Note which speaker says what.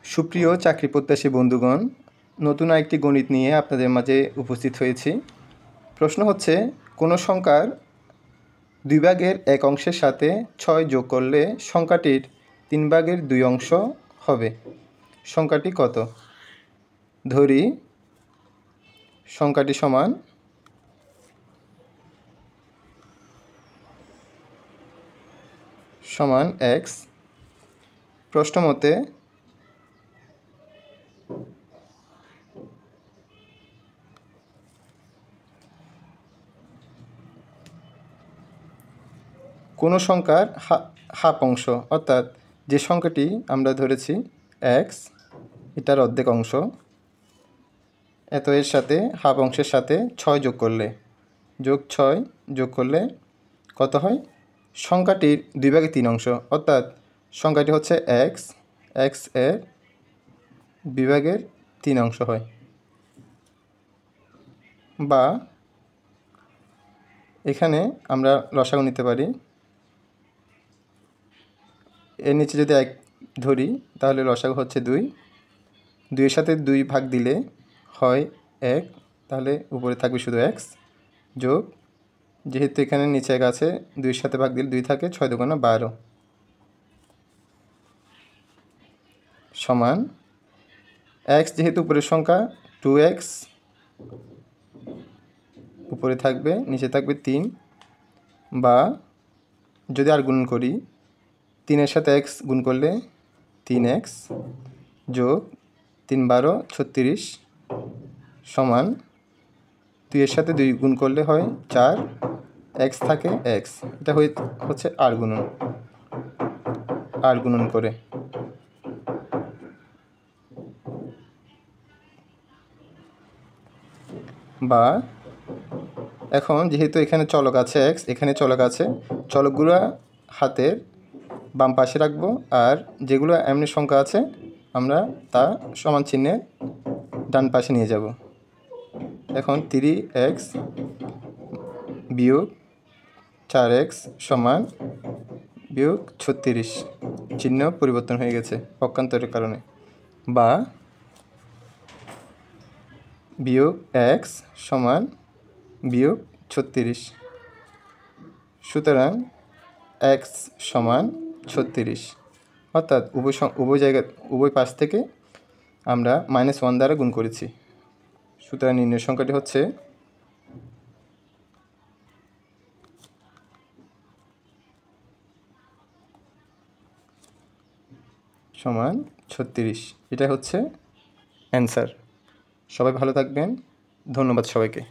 Speaker 1: সুপ্রিয় চাকরি প্রত্যাশী বন্ধুগণ, নতুন আরেকটি গণিত নিয়ে আপনাদের মাঝে উপস্থিত হয়েছি। প্রশ্ন হচ্ছে, কোনো সংখ্যার 2/1 অংশের সাথে 6 যোগ করলে সংখ্যাটির 3/2 অংশ হবে। সংখ্যাটি কত? ধরি সংখ্যাটি সমান x। প্রশ্ন মতে কোনো সংখ্যার হাফ অংশ, অর্থাৎ যে সংখ্যাটি আমরা ধরেছি x, এটার অর্ধেক অংশ, এর সাথে হাফ অংশের সাথে 6 যোগ করলে, 6 যোগ করলে কত হয়? সংখ্যাটির 2/3 অংশ, অর্থাৎ সংখ্যাটি হচ্ছে x এর 2/3 অংশ হয়। বা এখানে আমরা লসাগু নিতে পারি। এর নিচে যদি 1 ধরি তাহলে লসাগু হচ্ছে 2। 2 এর সাথে 2 ভাগ দিলে হয় 1, তাহলে উপরে থাকবে শুধু x, যোগ, যেহেতু এখানে নিচে 1 আছে, 2 এর সাথে ভাগ দিলে 2 থাকে, 6 × 2 = 12, সমান x যেহেতু উপরের সংখ্যা 2x, উপরে থাকবে, নিচে থাকবে 3, বা যদি আর গুণ করি, 3 এর সাথে x গুণ করলে 3x, যোগ 3 × 12 = 36, সমান 2 এর সাথে 2 গুণ করলে হয় 4, x থাকে x। এটা হচ্ছে আর গুণন করে। বা এখন যেহেতু এখানে চলক আছে x, এখানে চলক আছে, চলকগুলো হাতের বাম পাশে রাখবো, আর যেগুলো এমনি সংখ্যা আছে আমরা তা সমান চিহ্নের ডান পাশে নিয়ে যাব। এখন 3x বিয়োগ 4x সমান বিয়োগ 36, চিহ্ন পরিবর্তন হয়ে গেছে পক্ষান্তরের কারণে। বা বিয়োগ x সমান বিয়োগ 36, সুতরাং x সমান 36, অর্থাৎ উভয় পাশ থেকে আমরা -1 দ্বারা গুণ করেছি। সুতরাং নির্ণয় সংখ্যাটি হচ্ছে সমান 36। এটা হচ্ছে অ্যান্সার। সবাই ভালো থাকবেন। ধন্যবাদ সবাইকে।